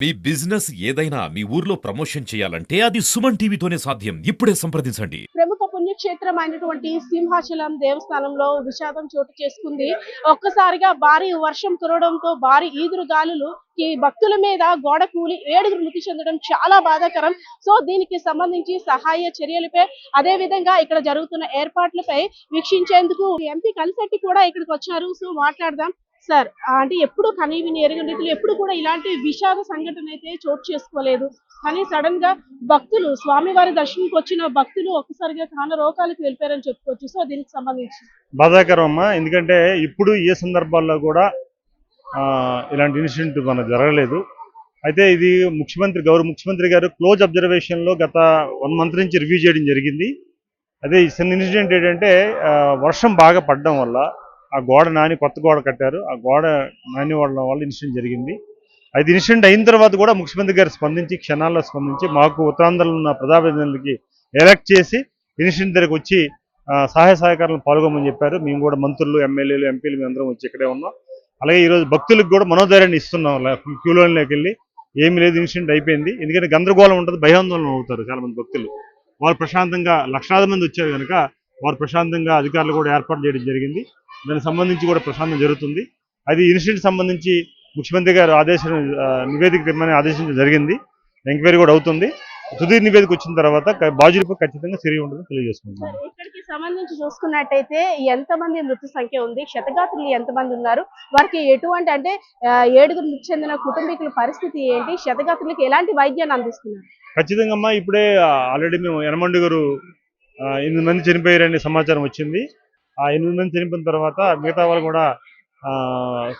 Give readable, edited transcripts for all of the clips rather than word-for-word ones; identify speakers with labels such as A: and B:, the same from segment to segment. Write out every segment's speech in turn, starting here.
A: మీ business ఏదైనా మీ ఊర్లో promotion చేయాలంటే అది సుమన్ టీవీతోనే సాధ్యం. ఇప్పుడే సంప్రదించండి.
B: ప్రముఖ పుణ్యక్షేత్రమైనటువంటి సింహాచలం దేవస్థానంలో విషాదం చోటు చేసుకుంది. ఒక్కసారిగా భారీ వర్షం కురవడంతో భారీ ఈదురు గాలులు ఈ భక్తుల మీద గోడ కూలి 7గురు మృతి చెందడం చాలా బాధాకరం. సో దీనికి సంబంధించి సహాయ చర్యలపై అదే విధంగా ఇక్కడ జరుగుతున్న ఏర్పాట్లపై వీక్షించేందుకు ఎంపీ కలిశెట్టి కూడా ఇక్కడికి వచ్చారు. సో మాట్లాడదాం. సార్, అంటే ఎప్పుడు కనీవిని ఎరుగని రీతిలో ఎప్పుడు కూడా ఇలాంటి విషాద సంఘటన అయితే చోటు చేసుకోలేదు. కానీ సడన్ గా భక్తులు స్వామివారి దర్శనంకి వచ్చిన భక్తులు ఒక్కసారిగా కానరోకాలకు వెళ్ళిపోయారని చెప్పుకోవచ్చు. సో దీనికి సంబంధించి
C: బాధాకరం అమ్మా. ఎందుకంటే ఇప్పుడు ఏ సందర్భాల్లో కూడా ఇలాంటి ఇన్సిడెంట్ మనకు జరగలేదు. అయితే ఇది గౌరవ ముఖ్యమంత్రి గారు క్లోజ్ అబ్జర్వేషన్లో గత 1 మంత్ నుంచి రివ్యూ చేయడం జరిగింది. అదే ఈ చిన్న ఇన్సిడెంట్ ఏంటంటే వర్షం బాగా పడడం వల్ల ఆ గోడ నాని కొత్త గోడ కట్టారు. ఆ గోడ నాని వాళ్ళ వల్ల ఇన్సిడెంట్ జరిగింది. అయితే ఇన్సిడెంట్ అయిన తర్వాత కూడా ముఖ్యమంత్రి గారు క్షణాల్లో స్పందించి మాకు ఉత్తరాంధ్రలో ఉన్న ప్రజాప్రతినిధులకి ఎలక్ట్ చేసి ఇన్సిడెంట్ దగ్గరకు వచ్చి సహాయ సహకారాలను పాల్గొమని చెప్పారు. మేము కూడా మంత్రులు, ఎమ్మెల్యేలు, ఎంపీలు మేము అందరం వచ్చి ఇక్కడే ఉన్నాం. అలాగే ఈరోజు భక్తులకు కూడా మనోధైర్యాన్ని ఇస్తున్నాం. క్యూలోకి వెళ్ళి ఏమీ లేదు, ఇన్సిడెంట్ అయిపోయింది. ఎందుకంటే గందరగోళం ఉంటుంది, భయాందోళన అవుతారు చాలా మంది భక్తులు. వాళ్ళు ప్రశాంతంగా లక్షలాది మంది వచ్చారు కనుక వారు ప్రశాంతంగా అధికారులు కూడా ఏర్పాటు చేయడం జరిగింది. దానికి సంబంధించి కూడా ప్రశాంతం జరుగుతుంది. అది ఇన్సిడెంట్ సంబంధించి ముఖ్యమంత్రి గారు నివేదిక తెమ్మని ఆదేశించడం జరిగింది. ఎంక్వైరీ కూడా అవుతుంది. తుది నివేదిక వచ్చిన తర్వాత బాధ్యులపై ఖచ్చితంగా చర్య ఉంటుందని తెలియజేసుకుంటున్నాను.
B: ఇక్కడికి సంబంధించి చూసుకున్నట్టయితే ఎంతమంది మృతి సంఖ్య ఉంది, క్షతగాత్రులు ఎంతమంది ఉన్నారు, వారికి ఎటువంటి అంటే 7గురు మృతి చెందిన కుటుంబీకుల పరిస్థితి ఏంటి, క్షతగాత్రులకు ఎలాంటి వైద్యాన్ని అందిస్తున్నారు?
C: ఖచ్చితంగా అమ్మా, ఇప్పుడే ఆల్రెడీ మేము యనమండు గారు 8 మంది చనిపోయారనే సమాచారం వచ్చింది. ఆ 8 మంది చనిపోయిన తర్వాత మిగతా వాళ్ళు కూడా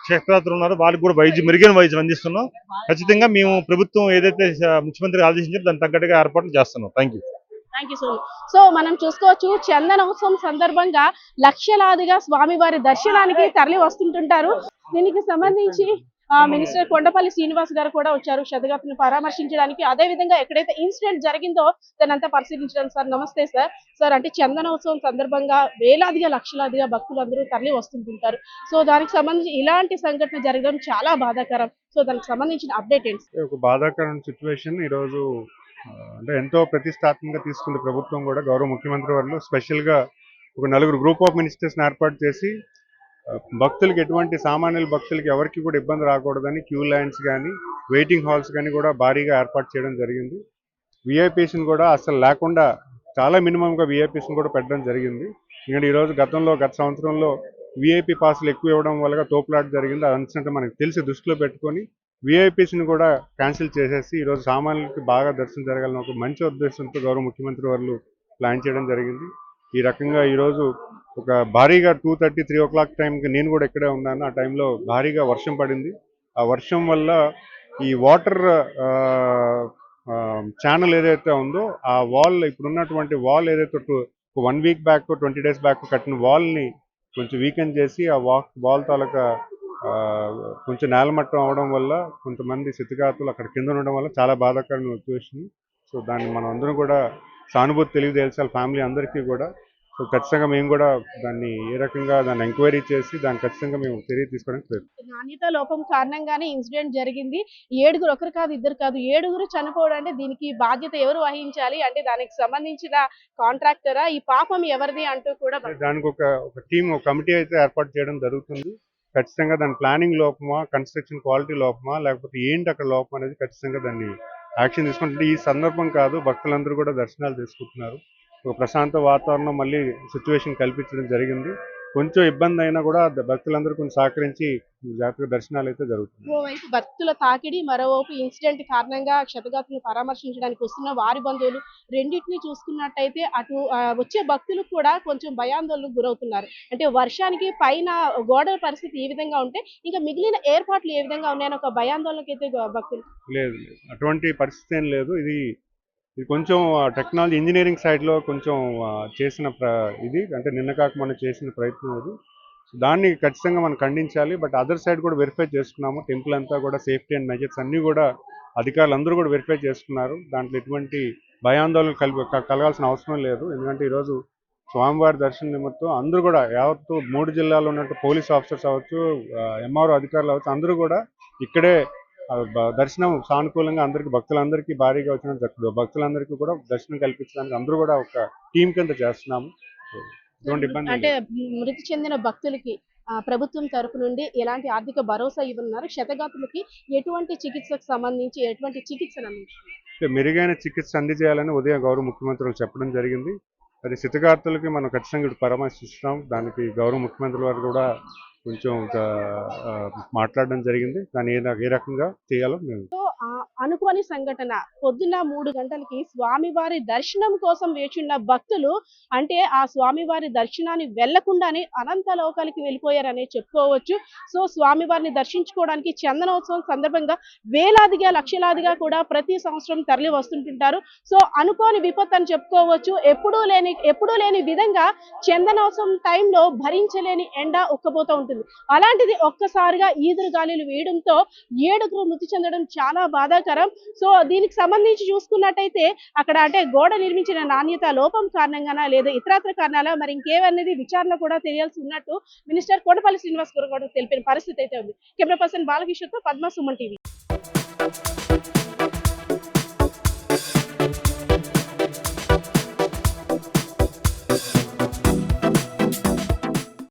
C: క్షేత్రాతులు ఉన్నారు, వాళ్ళకి కూడా మెరుగైన వైద్యం అందిస్తున్నాం. ఖచ్చితంగా మేము ప్రభుత్వం ఏదైతే ముఖ్యమంత్రి ఆదేశించారో దానికి తగ్గట్టుగా ఏర్పాట్లు చేస్తున్నాం. థ్యాంక్ యూ
B: సో సో మనం చూసుకోవచ్చు, చందనోత్సవం సందర్భంగా లక్షలాదిగా స్వామివారి దర్శనానికి తరలి వస్తుంటుంటారు. దీనికి సంబంధించి మినిస్టర్ కొండపల్లి శ్రీనివాస్ గారు కూడా వచ్చారు క్షతగాత్రులను పరామర్శించడానికి. అదే విధంగా ఎక్కడైతే ఇన్సిడెంట్ జరిగిందో దానంతా పరిశీలించడానికి. సార్ నమస్తే సార్. సార్, అంటే చందనోత్సవం సందర్భంగా వేలాదిగా లక్షలాదిగా భక్తులు అందరూ తరలి వస్తుంటుంటారు. సో దానికి సంబంధించి ఇలాంటి సంఘటన జరగడం చాలా బాధాకరం. సో దానికి సంబంధించిన అప్డేట్ ఏంటి?
D: ఒక బాధాకరమైన సిచ్యువేషన్ ఈరోజు. అంటే ఎంతో ప్రతిష్టాత్మకంగా తీసుకుంది ప్రభుత్వం కూడా, గౌరవ ముఖ్యమంత్రి వారు స్పెషల్గా ఒక 4 గ్రూప్ ఆఫ్ మినిస్టర్స్ని ఏర్పాటు చేసి భక్తులకి ఎటువంటి సామాన్యుల భక్తులకి ఎవరికి కూడా ఇబ్బంది రాకూడదని క్యూ లైన్స్ కానీ వెయిటింగ్ హాల్స్ కానీ కూడా భారీగా ఏర్పాటు చేయడం జరిగింది. విఐపీస్ని కూడా అసలు లేకుండా చాలా మినిమంగా విఐపీస్ని కూడా పెట్టడం జరిగింది. ఎందుకంటే ఈరోజు గత సంవత్సరంలో విఐపీ పాసులు ఎక్కువ ఇవ్వడం వల్ల తోపులాట జరిగింది. అదంతా మనకు తెలిసి దృష్టిలో పెట్టుకొని విఐపీస్ని కూడా క్యాన్సిల్ చేసేసి ఈరోజు సామాన్యులకి బాగా దర్శనం జరగాలని ఒక మంచి ఉద్దేశంతో గౌరవ ముఖ్యమంత్రి వారు ప్లాన్ చేయడం జరిగింది. ఈ రకంగా ఈరోజు ఒక భారీగా 2:30, 3 o'clock టైంకి నేను కూడా ఇక్కడే ఉన్నాను. ఆ టైంలో భారీగా వర్షం పడింది. ఆ వర్షం వల్ల ఈ వాటర్ ఛానల్ ఏదైతే ఉందో ఆ వాల్, ఇప్పుడున్నటువంటి వాల్ ఏదైతే 1 week బ్యాక్ 20 days బ్యాక్ కట్టిన వాల్ని కొంచెం వీకెండ్ చేసి ఆ వాల్ తాలూకా కొంచెం నేలమట్టం అవడం వల్ల కొంతమంది స్థితిగాతులు అక్కడ కింద ఉండడం వల్ల చాలా బాధాకరమైన సిచ్యువేషన్. సో దాన్ని మనం అందరం కూడా సానుభూతి తెలియజేయాలి ఫ్యామిలీ అందరికీ కూడా. సో ఖచ్చితంగా మేము కూడా దాన్ని ఏ రకంగా దాన్ని ఎంక్వైరీ చేసి దాన్ని ఖచ్చితంగా మేము చర్య తీసుకోవడానికి ప్రయత్నం.
B: నాణ్యత లోపం కారణంగానే ఇన్సిడెంట్ జరిగింది. 7గురు, ఒకరు కాదు, ఇద్దరు కాదు, 7గురు చనిపోవడం అంటే దీనికి బాధ్యత ఎవరు వహించాలి? అంటే దానికి సంబంధించిన కాంట్రాక్టరా, ఈ పాపం ఎవరిది అంటూ కూడా
D: దానికి ఒక టీం, ఒక కమిటీ అయితే ఏర్పాటు చేయడం జరుగుతుంది. ఖచ్చితంగా దాని ప్లానింగ్ లోపమా, కన్స్ట్రక్షన్ క్వాలిటీ లోపమా, లేకపోతే ఏంటి అక్కడ లోపం అనేది ఖచ్చితంగా దాన్ని యాక్షన్ తీసుకుంటే ఈ సందర్భం కాదు, భక్తులందరూ కూడా దర్శనాలు తీసుకుంటున్నారు. ఒక ప్రశాంత వాతావరణం మళ్ళీ సిచ్యువేషన్ కల్పించడం జరిగింది. కొంచెం ఇబ్బంది అయినా కూడా భక్తులందరూ కొంచెం సహకరించి జాగ్రత్తగా దర్శనాలు అయితే జరుగుతుంది.
B: ఓవైపు భక్తుల తాకిడి, మరోవైపు ఇన్సిడెంట్ కారణంగా క్షతగాత్రులను పరామర్శించడానికి వస్తున్న వారి బంధువులు, రెండింటిని చూసుకున్నట్టయితే అటు వచ్చే భక్తులు కూడా కొంచెం భయాందోళనకు గురవుతున్నారు. అంటే వర్షానికి పైన గోడల పరిస్థితి ఈ విధంగా ఉంటే ఇంకా మిగిలిన ఏర్పాట్లు ఏ విధంగా ఉన్నాయని ఒక భయాందోళనకి అయితే భక్తులు.
D: లేదు, అటువంటి పరిస్థితి ఏం లేదు. ఇది కొంచెం టెక్నాలజీ ఇంజనీరింగ్ సైడ్లో కొంచెం చేసిన ఇది అంటే నిన్న కాక మొన్న చేసిన ప్రయత్నం అది. దాన్ని ఖచ్చితంగా మనం ఖండించాలి. బట్ అదర్ సైడ్ కూడా వెరిఫై చేసుకున్నాము. టెంపుల్ అంతా కూడా సేఫ్టీ అండ్ మెజర్స్ అన్నీ కూడా అధికారులు అందరూ కూడా వెరిఫై చేసుకున్నారు. దాంట్లో ఎటువంటి భయాందోళన కలగాల్సిన అవసరం లేదు. ఎందుకంటే ఈరోజు స్వామివారి దర్శనం నిమిత్తం అందరూ కూడా యావత్తు 3 జిల్లాల్లో ఉన్నట్టు పోలీస్ ఆఫీసర్స్ అవ్వచ్చు, ఎంఆర్ఓ అధికారులు అవ్వచ్చు, అందరూ కూడా ఇక్కడే దర్శనం సానుకూలంగా అందరికీ భక్తులందరికీ భారీగా వచ్చిన భక్తులందరికీ కూడా దర్శనం కల్పించడానికి అందరూ కూడా ఒక టీం కింద చేస్తున్నాము. సో, ఎటువంటి ఇబ్బంది
B: అంటే
D: లేదు.
B: మృతి చెందిన భక్తులకి ప్రభుత్వం తరపు నుండి ఎలాంటి ఆర్థిక భరోసా ఇవ్వనున్నారు? క్షతగాతులకి ఎటువంటి చికిత్సకు సంబంధించి ఎటువంటి చికిత్సలు అందించారు?
D: అంటే మెరుగైన చికిత్స అందజేయాలని ఉదయం గౌరవ ముఖ్యమంత్రులు చెప్పడం జరిగింది. అది స్థితిగాతులకి మనం ఖచ్చితంగా ఇప్పుడు పరామర్శిస్తున్నాం. దానికి గౌరవ ముఖ్యమంత్రి వారు కూడా కొంచెం మాట్లాడడం జరిగింది. దాన్ని ఏ రకంగా చేయాలో మేము
B: అనుకోని సంఘటన పొద్దున్న 3 గంటలకి స్వామివారి దర్శనం కోసం వేచున్న భక్తులు అంటే ఆ స్వామివారి దర్శనాన్ని వెళ్లకుండానే అనంత లోకాలకి వెళ్ళిపోయారనే చెప్పుకోవచ్చు. సో స్వామివారిని దర్శించుకోవడానికి చందనోత్సవం సందర్భంగా వేలాదిగా లక్షలాదిగా కూడా ప్రతి సంవత్సరం తరలి వస్తుంటుంటారు. సో అనుకోని విపత్తు అని చెప్పుకోవచ్చు. ఎప్పుడూ లేని విధంగా చందనోత్సవం టైంలో భరించలేని ఎండ ఉక్కబోతూ ఉంటుంది. అలాంటిది ఒక్కసారిగా ఈదురు గాలులు వేయడంతో 7 మృతి చెందడం చాలా బాధాకరం. సో దీనికి సంబంధించి చూసుకున్నట్టయితే అక్కడ అంటే గోడ నిర్మించిన నాణ్యత లోపం కారణంగానా లేదా ఇతరత్ర కారణాలా మరి ఇంకేమనేది విచారణ కూడా తెలియాల్సి ఉన్నట్టు మినిస్టర్ కోటపల్లి శ్రీనివాస్ గారు కూడా తెలిపిన పరిస్థితి అయితే ఉంది. కెమెరా పర్సన్ బాలకిషోర్తో పద్మ, సుమన్ టీవీ.